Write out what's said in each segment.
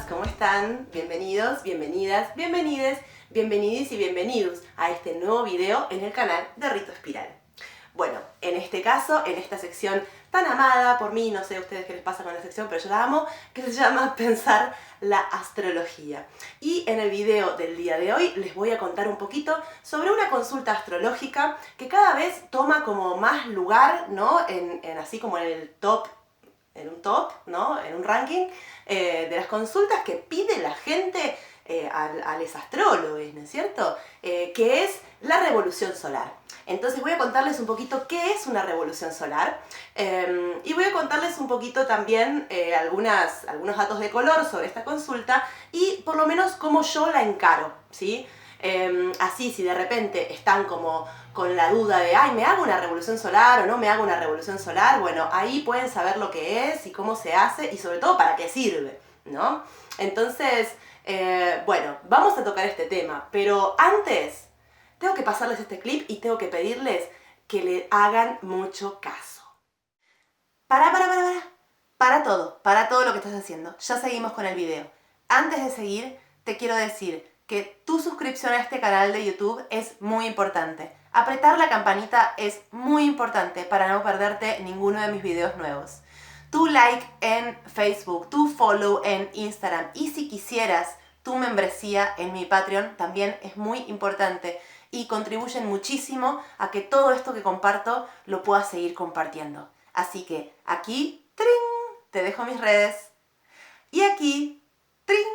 ¿cómo están? Bienvenidos, bienvenidas, bienvenides, bienvenidis y bienvenidos a este nuevo video en el canal de Rito Espiral. Bueno, en este caso, en esta sección tan amada por mí, no sé a ustedes qué les pasa con la sección, pero yo la amo, que se llama Pensar la Astrología. Y en el video del día de hoy les voy a contar un poquito sobre una consulta astrológica que cada vez toma como más lugar, ¿no? Así como en el top, ¿no? En un ranking de las consultas que pide la gente a los astrólogos, ¿no es cierto? Que es la revolución solar. Entonces voy a contarles un poquito qué es una revolución solar y voy a contarles un poquito también algunos datos de color sobre esta consulta y por lo menos cómo yo la encaro, ¿sí? Así si de repente están como con la duda de ay, ¿me hago una revolución solar o no me hago una revolución solar? Bueno, ahí pueden saber lo que es y cómo se hace y sobre todo para qué sirve, ¿no? Entonces, bueno, vamos a tocar este tema, pero antes tengo que pasarles este clip y tengo que pedirles que le hagan mucho caso. Para todo lo que estás haciendo. Ya seguimos con el video. Antes de seguir, te quiero decir que tu suscripción a este canal de YouTube es muy importante. Apretar la campanita es muy importante para no perderte ninguno de mis videos nuevos. Tu like en Facebook, tu follow en Instagram y si quisieras tu membresía en mi Patreon también es muy importante y contribuyen muchísimo a que todo esto que comparto lo puedas seguir compartiendo. Así que aquí, ¡tring!, te dejo mis redes y aquí, ¡tring!,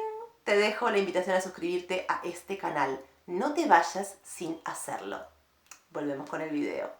te dejo la invitación a suscribirte a este canal. No te vayas sin hacerlo. Volvemos con el video.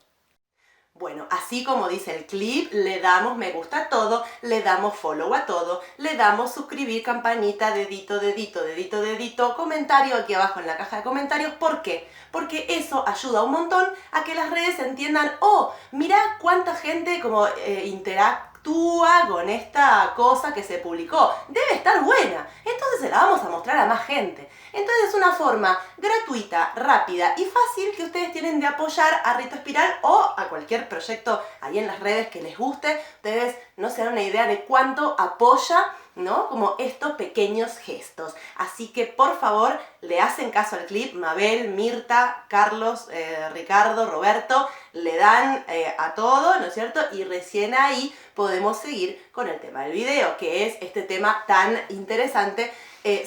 Bueno, así como dice el clip, le damos me gusta a todo, le damos follow a todo, le damos suscribir, campanita, dedito, dedito, dedito, dedito, comentario aquí abajo en la caja de comentarios. ¿Por qué? Porque eso ayuda un montón a que las redes entiendan, oh, mira cuánta gente como interactúa con esta cosa que se publicó. Debe estar buena. Entonces se la vamos a mostrar a más gente. Entonces es una forma gratuita, rápida y fácil que ustedes tienen de apoyar a Rito Espiral o a cualquier proyecto ahí en las redes que les guste. Ustedes no se dan una idea de cuánto apoya, ¿no? Como estos pequeños gestos. Así que por favor le hacen caso al clip. Mabel, Mirta, Carlos, Ricardo, Roberto, le dan a todo, ¿no es cierto? Y recién ahí podemos seguir con el tema del video, que es este tema tan interesante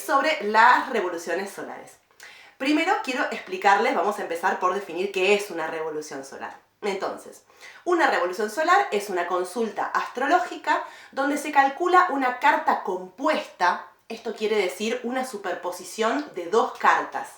sobre las revoluciones solares. Primero quiero explicarles, vamos a empezar por definir qué es una revolución solar. Entonces, una revolución solar es una consulta astrológica donde se calcula una carta compuesta, esto quiere decir una superposición de dos cartas.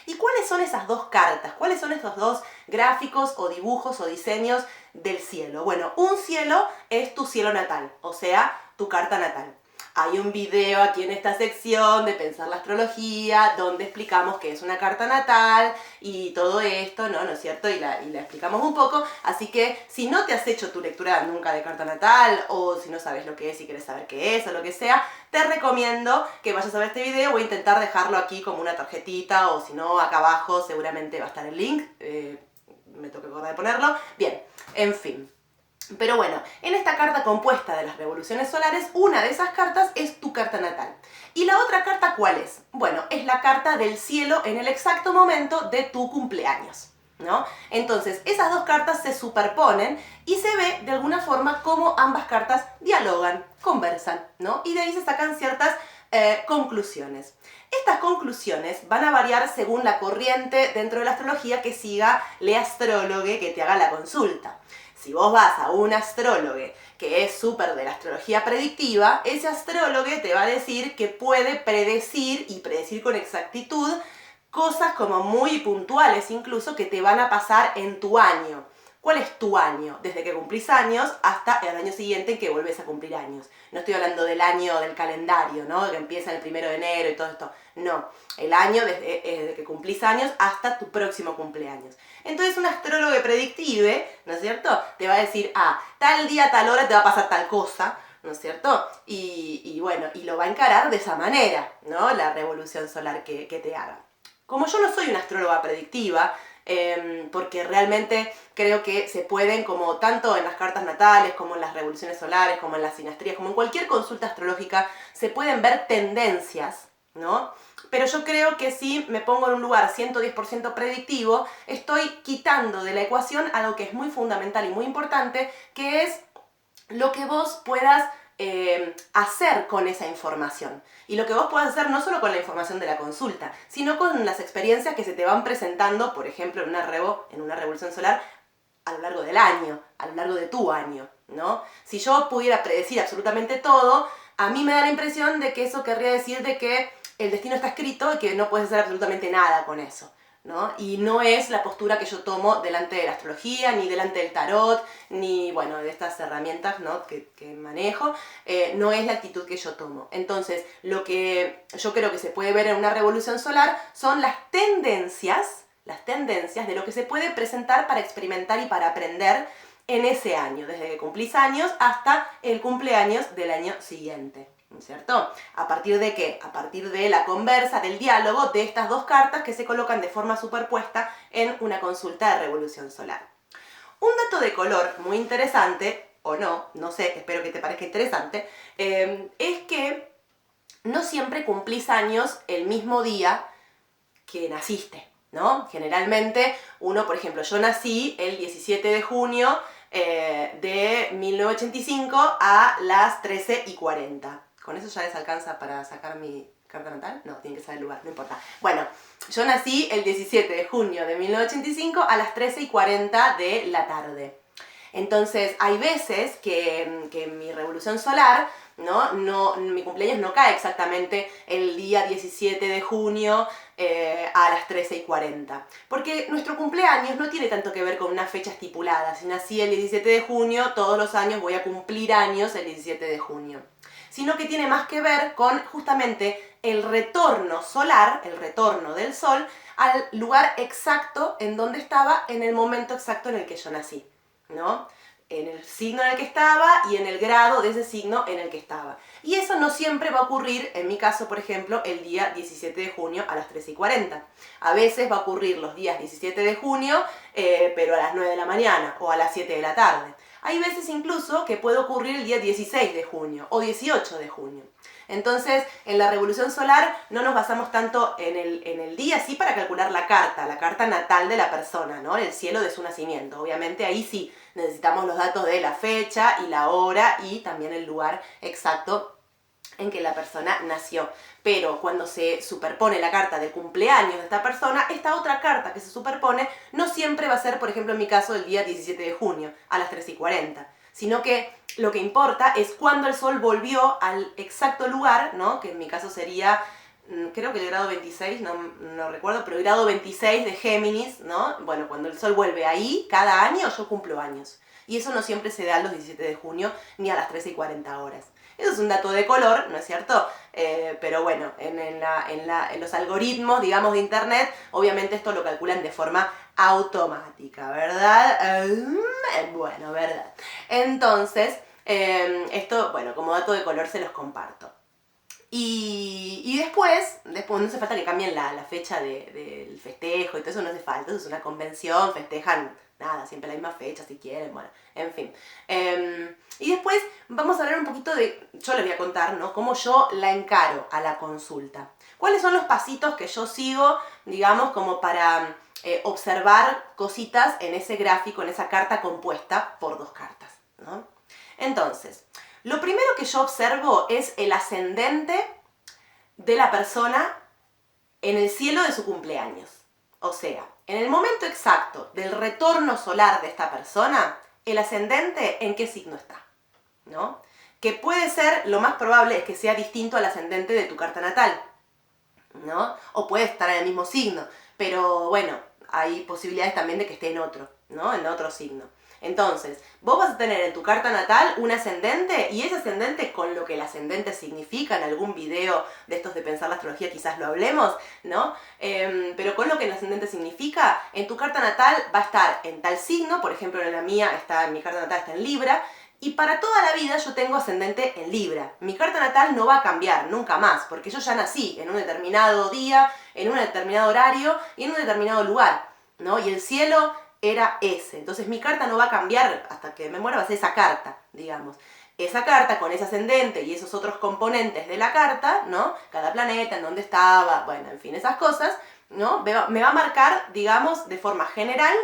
¿Y cuáles son esas dos cartas? ¿Cuáles son estos dos gráficos o dibujos o diseños del cielo? Bueno, un cielo es tu cielo natal, o sea, tu carta natal. Hay un video aquí en esta sección de Pensar la Astrología donde explicamos qué es una carta natal y todo esto, ¿no es cierto? Y la explicamos un poco, así que si no te has hecho tu lectura nunca de carta natal o si no sabes lo que es y quieres saber qué es o lo que sea, te recomiendo que vayas a ver este video. Voy a intentar dejarlo aquí como una tarjetita o si no acá abajo seguramente va a estar el link, me toca acordar de ponerlo. Bien, en fin. Pero bueno, en esta carta compuesta de las revoluciones solares, una de esas cartas es tu carta natal. ¿Y la otra carta cuál es? Bueno, es la carta del cielo en el exacto momento de tu cumpleaños, ¿no? Entonces, esas dos cartas se superponen y se ve de alguna forma cómo ambas cartas dialogan, conversan, ¿no? Y de ahí se sacan ciertas conclusiones. Estas conclusiones van a variar según la corriente dentro de la astrología que siga el astrólogo que te haga la consulta. Si vos vas a un astrólogo que es súper de la astrología predictiva, ese astrólogo te va a decir que puede predecir y predecir con exactitud cosas como muy puntuales incluso que te van a pasar en tu año. ¿Cuál es tu año? Desde que cumplís años hasta el año siguiente en que vuelves a cumplir años. No estoy hablando del año del calendario, ¿no? Que empieza el 1 de enero y todo esto. No, el año desde que cumplís años hasta tu próximo cumpleaños. Entonces un astrólogo predictive, ¿no es cierto? Te va a decir, tal día, tal hora te va a pasar tal cosa, ¿no es cierto? Y bueno, y lo va a encarar de esa manera, ¿no? La revolución solar que te haga. Como yo no soy una astróloga predictiva, porque realmente creo que se pueden, como tanto en las cartas natales, como en las revoluciones solares, como en las sinastrías, como en cualquier consulta astrológica, se pueden ver tendencias, ¿no? Pero yo creo que si me pongo en un lugar 110% predictivo, estoy quitando de la ecuación algo que es muy fundamental y muy importante, que es lo que vos puedas hacer con esa información. Y lo que vos puedas hacer no solo con la información de la consulta, sino con las experiencias que se te van presentando, por ejemplo, en una revolución solar, a lo largo del año, a lo largo de tu año, ¿no? Si yo pudiera predecir absolutamente todo, a mí me da la impresión de que eso querría decir de que el destino está escrito y que no puedes hacer absolutamente nada con eso, ¿no? Y no es la postura que yo tomo delante de la astrología, ni delante del tarot, ni, bueno, de estas herramientas, ¿no? que manejo, no es la actitud que yo tomo. Entonces, lo que yo creo que se puede ver en una revolución solar son las tendencias de lo que se puede presentar para experimentar y para aprender en ese año, desde que cumplís años hasta el cumpleaños del año siguiente, ¿cierto? ¿A partir de qué? A partir de la conversa, del diálogo de estas dos cartas que se colocan de forma superpuesta en una consulta de revolución solar. Un dato de color muy interesante, o no, no sé, espero que te parezca interesante, es que no siempre cumplís años el mismo día que naciste, ¿no? Generalmente uno, por ejemplo, yo nací el 17 de junio de 1985 a las 13:40. ¿Con eso ya les alcanza para sacar mi carta natal? No, tienen que saber el lugar, no importa. Bueno, yo nací el 17 de junio de 1985 a las 13:40 de la tarde. Entonces, hay veces que mi revolución solar, ¿no? Mi cumpleaños no cae exactamente el día 17 de junio a las 13:40. Porque nuestro cumpleaños no tiene tanto que ver con una fecha estipulada. Si nací el 17 de junio, todos los años voy a cumplir años el 17 de junio. Sino que tiene más que ver con justamente el retorno solar, el retorno del sol, al lugar exacto en donde estaba en el momento exacto en el que yo nací, ¿no? En el signo en el que estaba y en el grado de ese signo en el que estaba. Y eso no siempre va a ocurrir, en mi caso, por ejemplo, el día 17 de junio a las 13:40. A veces va a ocurrir los días 17 de junio, pero a las 9 de la mañana o a las 7 de la tarde. Hay veces incluso que puede ocurrir el día 16 de junio o 18 de junio. Entonces, en la revolución solar no nos basamos tanto en el día, sí, para calcular la carta natal de la persona, ¿no? El cielo de su nacimiento. Obviamente ahí sí necesitamos los datos de la fecha y la hora y también el lugar exacto en que la persona nació. Pero cuando se superpone la carta de cumpleaños de esta persona, esta otra carta que se superpone no siempre va a ser, por ejemplo, en mi caso, el día 17 de junio a las 13:40. Sino que lo que importa es cuando el sol volvió al exacto lugar, ¿no? Que en mi caso sería, creo que el grado 26, no recuerdo, pero el grado 26 de Géminis, ¿no? Bueno, cuando el sol vuelve ahí, cada año yo cumplo años. Y eso no siempre se da los 17 de junio ni a las 13:40 horas. Eso es un dato de color, ¿no es cierto? Pero bueno, en los algoritmos, digamos, de internet, obviamente esto lo calculan de forma automática, ¿verdad? Bueno, ¿verdad? Entonces, esto, bueno, como dato de color se los comparto. Y después no hace falta que cambien la fecha del festejo y todo eso, no hace falta, eso es una convención, festejan, nada, siempre la misma fecha si quieren, bueno, en fin. Y después vamos a hablar un poquito yo les voy a contar, ¿no? Cómo yo la encaro a la consulta. ¿Cuáles son los pasitos que yo sigo, digamos, como para observar cositas en ese gráfico, en esa carta compuesta por dos cartas, ¿no? Entonces, lo primero que yo observo es el ascendente de la persona en el cielo de su cumpleaños. O sea, en el momento exacto del retorno solar de esta persona, el ascendente en qué signo está, ¿no? Que puede ser, lo más probable es que sea distinto al ascendente de tu carta natal, ¿no? O puede estar en el mismo signo, pero bueno, hay posibilidades también de que esté en otro, ¿no? En otro signo. Entonces, vos vas a tener en tu carta natal un ascendente y ese ascendente, con lo que el ascendente significa, en algún video de estos de Pensar la Astrología quizás lo hablemos, ¿no? Pero con lo que el ascendente significa, en tu carta natal va a estar en tal signo, por ejemplo en la mía mi carta natal está en Libra, y para toda la vida yo tengo ascendente en Libra. Mi carta natal no va a cambiar nunca más, porque yo ya nací en un determinado día, en un determinado horario y en un determinado lugar. ¿no? Y el cielo era ese. Entonces mi carta no va a cambiar hasta que me muera, va a ser esa carta, digamos. Esa carta con ese ascendente y esos otros componentes de la carta, ¿no? Cada planeta, en dónde estaba, bueno, en fin, esas cosas, ¿no? Me va a marcar, digamos, de forma general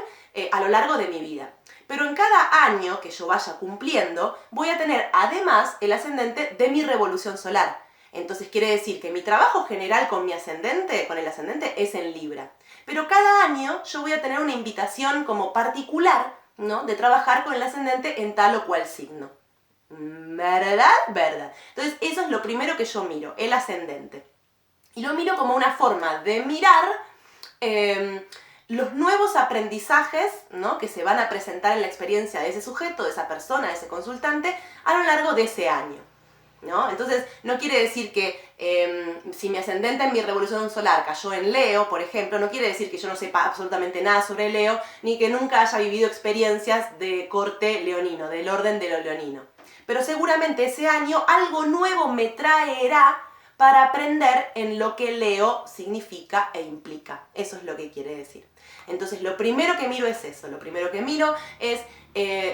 a lo largo de mi vida. Pero en cada año que yo vaya cumpliendo, voy a tener además el ascendente de mi revolución solar. Entonces quiere decir que mi trabajo general con mi ascendente, con el ascendente, es en Libra. Pero cada año yo voy a tener una invitación como particular, ¿no? De trabajar con el ascendente en tal o cual signo. ¿Verdad? ¿Verdad? Entonces eso es lo primero que yo miro, el ascendente. Y lo miro como una forma de mirar los nuevos aprendizajes, ¿no? Que se van a presentar en la experiencia de ese sujeto, de esa persona, de ese consultante, a lo largo de ese año, ¿no? Entonces, no quiere decir que si mi ascendente en mi revolución solar cayó en Leo, por ejemplo, no quiere decir que yo no sepa absolutamente nada sobre Leo, ni que nunca haya vivido experiencias de corte leonino, del orden de lo leonino. Pero seguramente ese año algo nuevo me traerá para aprender en lo que Leo significa e implica. Eso es lo que quiere decir. Entonces, lo primero que miro es eso. Lo primero que miro es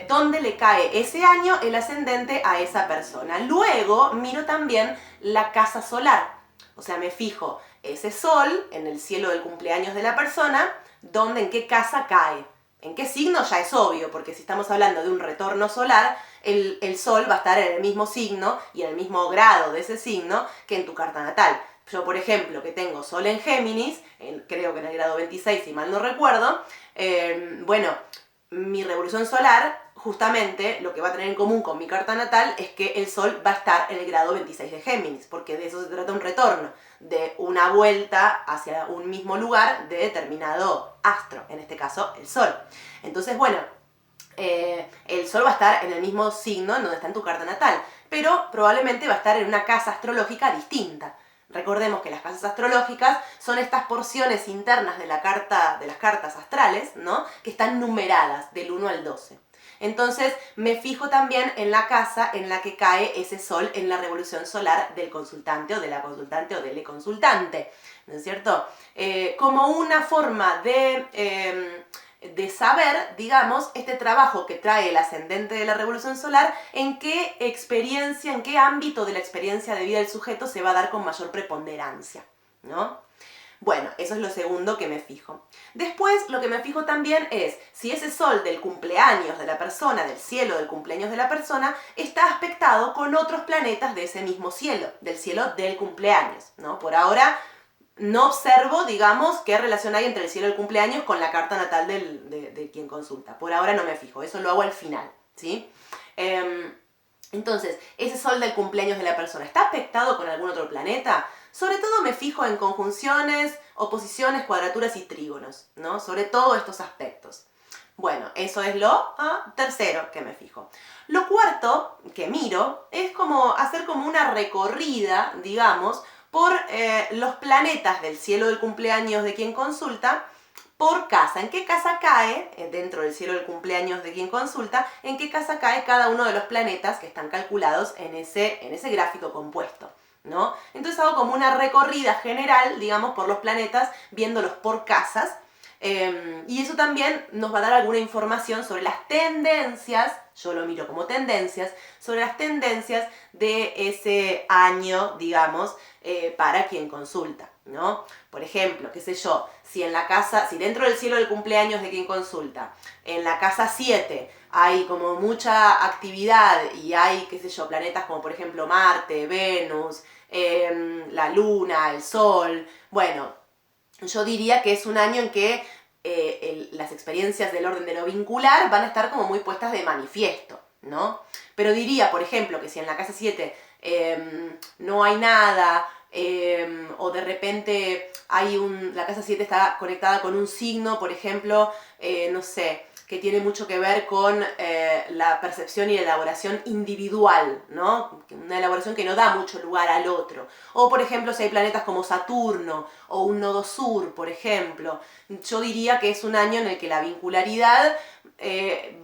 dónde le cae ese año el ascendente a esa persona. Luego, miro también la casa solar. O sea, me fijo ese sol en el cielo del cumpleaños de la persona, en qué casa cae. ¿En qué signo? Ya es obvio, porque si estamos hablando de un retorno solar, el sol va a estar en el mismo signo y en el mismo grado de ese signo que en tu carta natal. Yo, por ejemplo, que tengo sol en Géminis, creo que en el grado 26, si mal no recuerdo, bueno, mi revolución solar, justamente, lo que va a tener en común con mi carta natal es que el sol va a estar en el grado 26 de Géminis, porque de eso se trata un retorno, de una vuelta hacia un mismo lugar de determinado astro, en este caso el sol. Entonces, bueno, el sol va a estar en el mismo signo en donde está en tu carta natal, pero probablemente va a estar en una casa astrológica distinta. Recordemos que las casas astrológicas son estas porciones internas de las cartas astrales, ¿no? Que están numeradas del 1 al 12. Entonces me fijo también en la casa en la que cae ese sol en la revolución solar del consultante o de la consultante o del consultante, ¿no es cierto? Como una forma de saber, digamos, este trabajo que trae el ascendente de la revolución solar, en qué experiencia, en qué ámbito de la experiencia de vida del sujeto se va a dar con mayor preponderancia, ¿no? Bueno, eso es lo segundo que me fijo. Después, lo que me fijo también es si ese sol del cumpleaños de la persona, del cielo del cumpleaños de la persona, está aspectado con otros planetas de ese mismo cielo, del cielo del cumpleaños, ¿no? Por ahora no observo, digamos, qué relación hay entre el cielo del cumpleaños con la carta natal de quien consulta. Por ahora no me fijo, eso lo hago al final, ¿sí? Entonces, ese sol del cumpleaños de la persona, ¿está aspectado con algún otro planeta? Sobre todo me fijo en conjunciones, oposiciones, cuadraturas y trígonos, ¿no? Sobre todo estos aspectos. Bueno, eso es lo tercero que me fijo. Lo cuarto que miro es como hacer como una recorrida, digamos, por los planetas del cielo del cumpleaños de quien consulta, por casa. ¿En qué casa cae, dentro del cielo del cumpleaños de quien consulta, en qué casa cae cada uno de los planetas que están calculados en ese gráfico compuesto, ¿no? Entonces hago como una recorrida general, digamos, por los planetas, viéndolos por casas, y eso también nos va a dar alguna información sobre las tendencias, yo lo miro como tendencias, sobre las tendencias de ese año, digamos, para quien consulta, ¿no? Por ejemplo, qué sé yo, si dentro del cielo del cumpleaños de quien consulta, en la casa 7 hay como mucha actividad y hay, qué sé yo, planetas como por ejemplo Marte, Venus, la Luna, el Sol, bueno, yo diría que es un año en que las experiencias del orden de lo vincular van a estar como muy puestas de manifiesto, ¿no? Pero diría, por ejemplo, que si en la casa 7 no hay nada, o de repente la casa 7 está conectada con un signo, por ejemplo, no sé, que tiene mucho que ver con la percepción y la elaboración individual, ¿no? Una elaboración que no da mucho lugar al otro. O, por ejemplo, si hay planetas como Saturno o un nodo sur, por ejemplo, yo diría que es un año en el que la vincularidad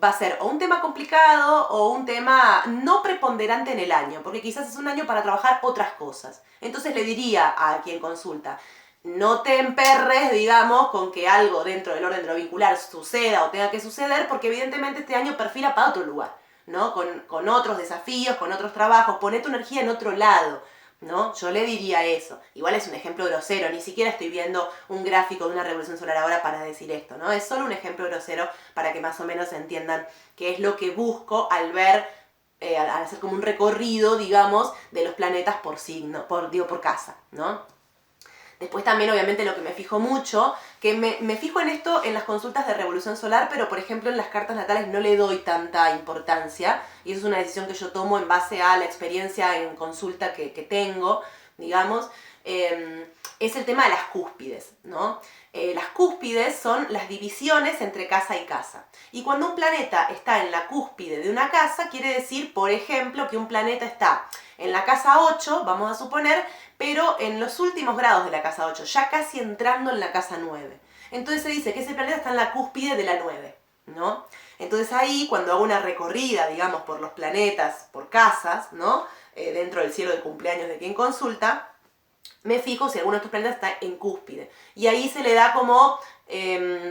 va a ser o un tema complicado o un tema no preponderante en el año, porque quizás es un año para trabajar otras cosas. Entonces le diría a quien consulta, no te emperres, digamos, con que algo dentro del orden de lo vincular suceda o tenga que suceder, porque evidentemente este año perfila para otro lugar, ¿no? Con otros desafíos, con otros trabajos, poné tu energía en otro lado, ¿no? Yo le diría eso. Igual es un ejemplo grosero, ni siquiera estoy viendo un gráfico de una revolución solar ahora para decir esto, ¿no? Es solo un ejemplo grosero para que más o menos entiendan qué es lo que busco al ver, al hacer como un recorrido, digamos, de los planetas por signo, por casa, ¿no? Después también, obviamente, lo que me fijo mucho, que me fijo en esto en las consultas de revolución solar, pero por ejemplo en las cartas natales no le doy tanta importancia, y eso es una decisión que yo tomo en base a la experiencia en consulta que tengo, digamos, es el tema de las cúspides, ¿no? Las cúspides son las divisiones entre casa y casa. Y cuando un planeta está en la cúspide de una casa, quiere decir, por ejemplo, que un planeta está en la casa 8, vamos a suponer, pero en los últimos grados de la casa 8, ya casi entrando en la casa 9. Entonces se dice que ese planeta está en la cúspide de la 9, ¿no? Entonces ahí, cuando hago una recorrida, digamos, por los planetas, por casas, ¿no? Dentro del cielo de cumpleaños de quien consulta, me fijo si alguno de estos planetas está en cúspide. Y ahí se le da como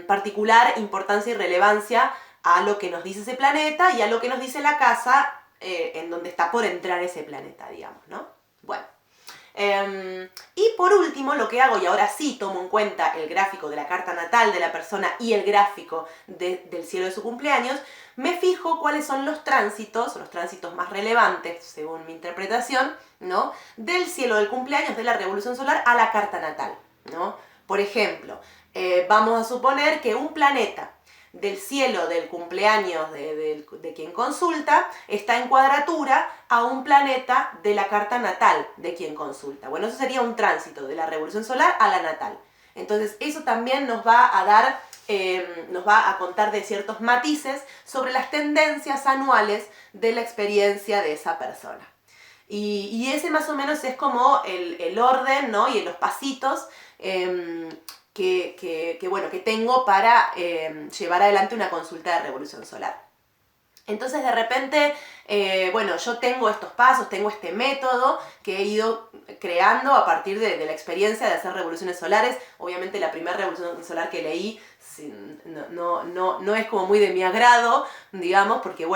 particular importancia y relevancia a lo que nos dice ese planeta y a lo que nos dice la casa en donde está por entrar ese planeta, digamos, ¿no? Bueno. Y por último, lo que hago, y ahora sí tomo en cuenta el gráfico de la carta natal de la persona y el gráfico del cielo de su cumpleaños, me fijo cuáles son los tránsitos más relevantes, según mi interpretación, ¿no? Del cielo del cumpleaños de la revolución solar a la carta natal, ¿no? Por ejemplo, vamos a suponer que un planeta del cielo del cumpleaños de quien consulta está en cuadratura a un planeta de la carta natal de quien consulta. Bueno, eso sería un tránsito de la revolución solar a la natal. Entonces eso también nos va a dar, nos va a contar de ciertos matices sobre las tendencias anuales de la experiencia de esa persona. Y ese más o menos es como el orden, ¿no? Y los pasitos que tengo para llevar adelante una consulta de revolución solar. Entonces de repente, yo tengo estos pasos, tengo este método que he ido creando a partir de la experiencia de hacer revoluciones solares. Obviamente la primera revolución solar que leí no es como muy de mi agrado, digamos, porque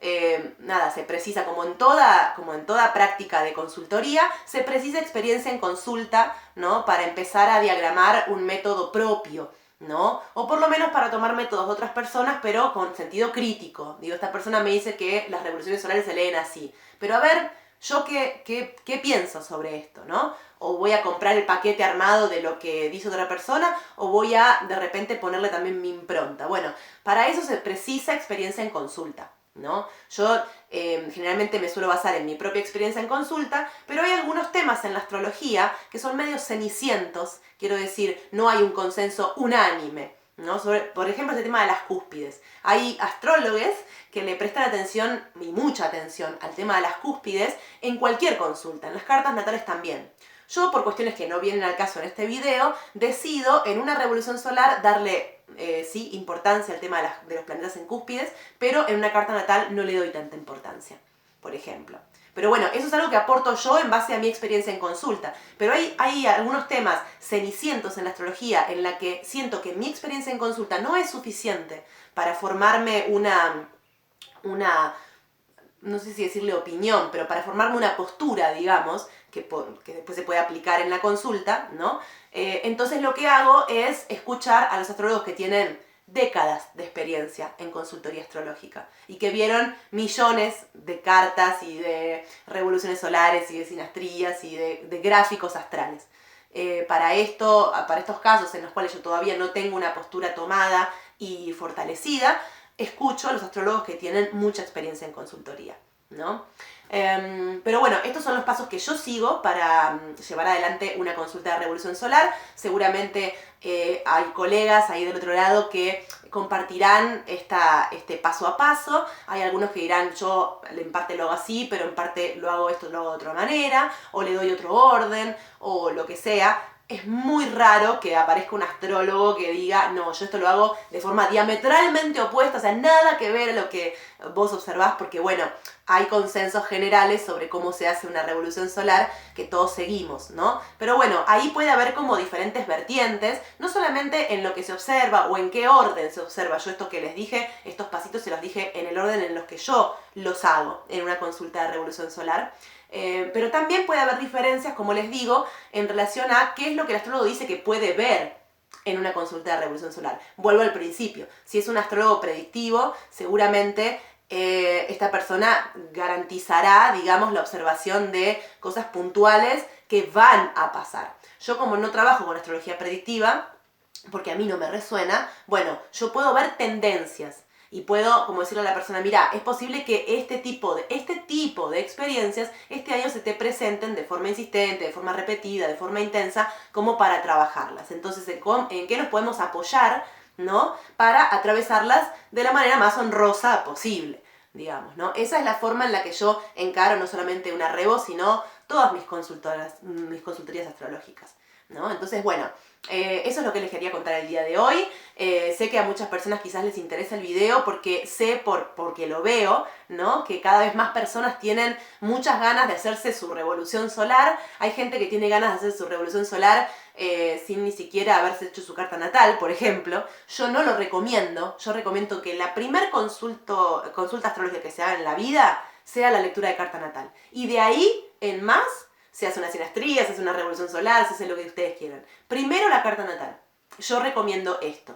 se precisa, como en toda práctica de consultoría, se precisa experiencia en consulta, ¿no? Para empezar a diagramar un método propio, ¿no? O por lo menos para tomar métodos de otras personas, pero con sentido crítico. Digo, esta persona me dice que las revoluciones solares se leen así. Pero a ver, ¿yo qué pienso sobre esto, no? O voy a comprar el paquete armado de lo que dice otra persona, o voy a de repente ponerle también mi impronta. Bueno, para eso se precisa experiencia en consulta, ¿no? Yo generalmente me suelo basar en mi propia experiencia en consulta, pero hay algunos temas en la astrología que son medio cenicientos, quiero decir, no hay un consenso unánime, ¿no? Por ejemplo, este tema de las cúspides. Hay astrólogos que le prestan atención, y mucha atención, al tema de las cúspides en cualquier consulta, en las cartas natales también. Yo, por cuestiones que no vienen al caso en este video, decido en una revolución solar darle importancia al tema de los planetas en cúspides, pero en una carta natal no le doy tanta importancia, por ejemplo. Pero bueno, eso es algo que aporto yo en base a mi experiencia en consulta. Pero hay algunos temas cenicientos en la astrología en la que siento que mi experiencia en consulta no es suficiente para formarme una no sé si decirle opinión, pero para formarme una postura, digamos, que después se puede aplicar en la consulta, ¿no? Entonces lo que hago es escuchar a los astrólogos que tienen décadas de experiencia en consultoría astrológica y que vieron millones de cartas y de revoluciones solares y de sinastrías y de gráficos astrales. Para estos casos en los cuales yo todavía no tengo una postura tomada y fortalecida, escucho a los astrólogos que tienen mucha experiencia en consultoría, ¿no? Pero bueno, estos son los pasos que yo sigo para llevar adelante una consulta de revolución solar. Seguramente hay colegas ahí del otro lado que compartirán este paso a paso. Hay algunos que dirán, yo en parte lo hago así, pero en parte lo hago de otra manera, o le doy otro orden, o lo que sea. Es muy raro que aparezca un astrólogo que diga, no, yo esto lo hago de forma diametralmente opuesta, o sea, nada que ver a lo que vos observás, porque bueno, hay consensos generales sobre cómo se hace una revolución solar que todos seguimos, ¿no? Pero bueno, ahí puede haber como diferentes vertientes, no solamente en lo que se observa o en qué orden se observa. Yo esto que les dije, estos pasitos se los dije en el orden en los que yo los hago en una consulta de revolución solar. Pero también puede haber diferencias, como les digo, en relación a qué es lo que el astrólogo dice que puede ver en una consulta de revolución solar. Vuelvo al principio. Si es un astrólogo predictivo, seguramente esta persona garantizará, digamos, la observación de cosas puntuales que van a pasar. Yo, como no trabajo con astrología predictiva, porque a mí no me resuena, bueno, yo puedo ver tendencias y puedo, como decirle a la persona, mira, es posible que este tipo de experiencias este año se te presenten de forma insistente, de forma repetida, de forma intensa, como para trabajarlas. Entonces, ¿en qué nos podemos apoyar, ¿no? Para atravesarlas de la manera más honrosa posible, digamos, ¿no? Esa es la forma en la que yo encaro no solamente una Revo, sino todas mis consultorías astrológicas, ¿no? Entonces, bueno, eso es lo que les quería contar el día de hoy. Sé que a muchas personas quizás les interesa el video porque sé, porque lo veo, ¿no? Que cada vez más personas tienen muchas ganas de hacerse su revolución solar. Hay gente que tiene ganas de hacer su revolución solar sin ni siquiera haberse hecho su carta natal, por ejemplo. Yo no lo recomiendo. Yo recomiendo que la primer consulta astrológica que se haga en la vida sea la lectura de carta natal. Y de ahí en más se hace una sinastría, se hace una revolución solar, se hace lo que ustedes quieran. Primero la carta natal. Yo recomiendo esto,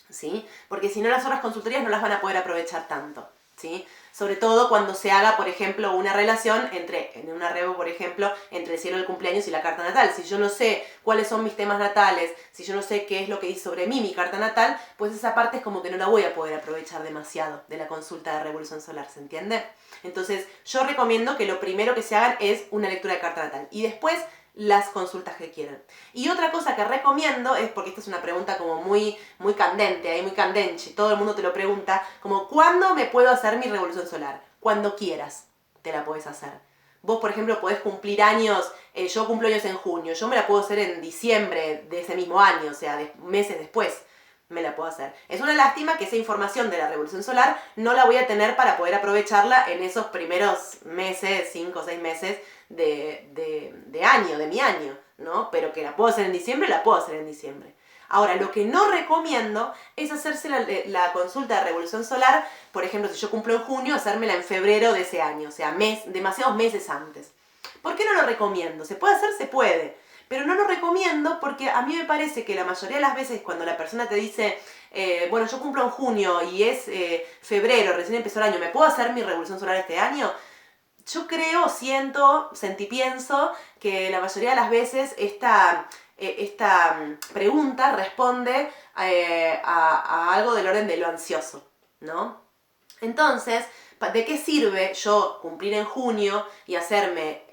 ¿sí? Porque si no, las otras consultorías no las van a poder aprovechar tanto, ¿sí? Sobre todo cuando se haga, por ejemplo, una relación en una Revo, por ejemplo, entre el cielo del cumpleaños y la carta natal. Si yo no sé cuáles son mis temas natales, si yo no sé qué es lo que dice sobre mí mi carta natal, pues esa parte es como que no la voy a poder aprovechar demasiado de la consulta de revolución solar, ¿se entiende? Entonces, yo recomiendo que lo primero que se hagan es una lectura de carta natal y después las consultas que quieran. Y otra cosa que recomiendo es, porque esta es una pregunta como muy candente, muy candente, todo el mundo te lo pregunta, como ¿cuándo me puedo hacer mi revolución solar? Cuando quieras te la podés hacer. Vos, por ejemplo, podés cumplir años, yo cumplo años en junio, yo me la puedo hacer en diciembre de ese mismo año, o sea, meses después me la puedo hacer. Es una lástima que esa información de la revolución solar no la voy a tener para poder aprovecharla en esos primeros meses, 5 o 6 meses de año, de mi año, ¿no? Pero que la puedo hacer en diciembre, la puedo hacer en diciembre. Ahora, lo que no recomiendo es hacerse la consulta de revolución solar, por ejemplo, si yo cumplo en junio, hacérmela en febrero de ese año, o sea, demasiados meses antes. ¿Por qué no lo recomiendo? ¿Se puede hacer? Se puede. Pero no lo recomiendo porque a mí me parece que la mayoría de las veces cuando la persona te dice, bueno, yo cumplo en junio y es febrero, recién empezó el año, ¿me puedo hacer mi revolución solar este año? Yo creo, pienso que la mayoría de las veces esta pregunta responde a algo del orden de lo ansioso, ¿no? Entonces, ¿de qué sirve yo cumplir en junio y hacerme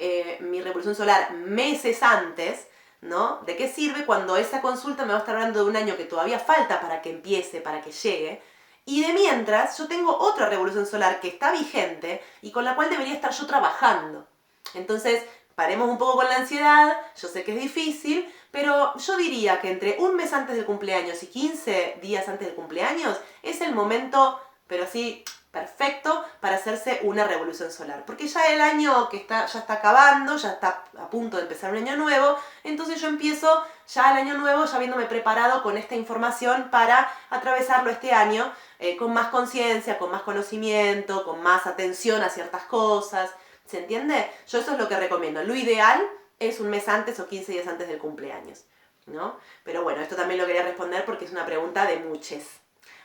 mi revolución solar meses antes, ¿no? ¿De qué sirve cuando esa consulta me va a estar hablando de un año que todavía falta para que empiece, para que llegue? Y de mientras, yo tengo otra revolución solar que está vigente y con la cual debería estar yo trabajando. Entonces, paremos un poco con la ansiedad, yo sé que es difícil, pero yo diría que entre un mes antes del cumpleaños y 15 días antes del cumpleaños es el momento, pero sí, perfecto para hacerse una revolución solar. Porque ya el año ya está acabando, ya está a punto de empezar un año nuevo, entonces yo empiezo ya el año nuevo ya habiéndome preparado con esta información para atravesarlo este año con más conciencia, con más conocimiento, con más atención a ciertas cosas. ¿Se entiende? Yo eso es lo que recomiendo. Lo ideal es un mes antes o 15 días antes del cumpleaños, ¿no? Pero bueno, esto también lo quería responder porque es una pregunta de muchos.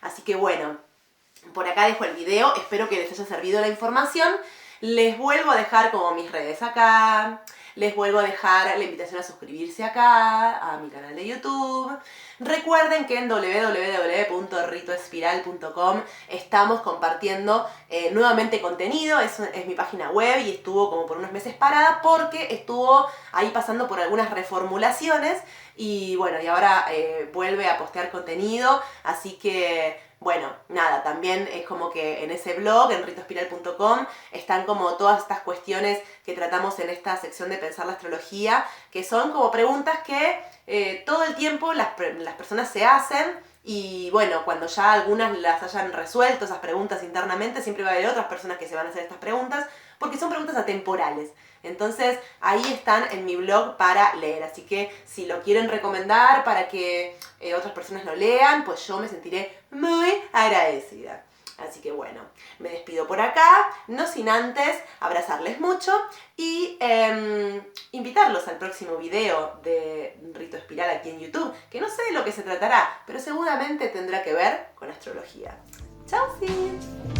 Así que bueno, por acá dejo el video, espero que les haya servido la información. Les vuelvo a dejar como mis redes acá, les vuelvo a dejar la invitación a suscribirse acá, a mi canal de YouTube. Recuerden que en www.ritoespiral.com estamos compartiendo nuevamente contenido, es mi página web y estuvo como por unos meses parada porque estuvo ahí pasando por algunas reformulaciones y bueno, y ahora vuelve a postear contenido, así que bueno, nada, también es como que en ese blog, en ritoespiral.com, están como todas estas cuestiones que tratamos en esta sección de Pensar la Astrología, que son como preguntas que todo el tiempo las personas se hacen Y bueno, cuando ya algunas las hayan resuelto, esas preguntas internamente, siempre va a haber otras personas que se van a hacer estas preguntas, porque son preguntas atemporales. Entonces, ahí están en mi blog para leer. Así que si lo quieren recomendar para que otras personas lo lean, pues yo me sentiré muy agradecida. Así que bueno, me despido por acá, no sin antes abrazarles mucho y invitarlos al próximo video de Rito Espiral aquí en YouTube, que no sé de lo que se tratará, pero seguramente tendrá que ver con astrología. ¡Chao, sí!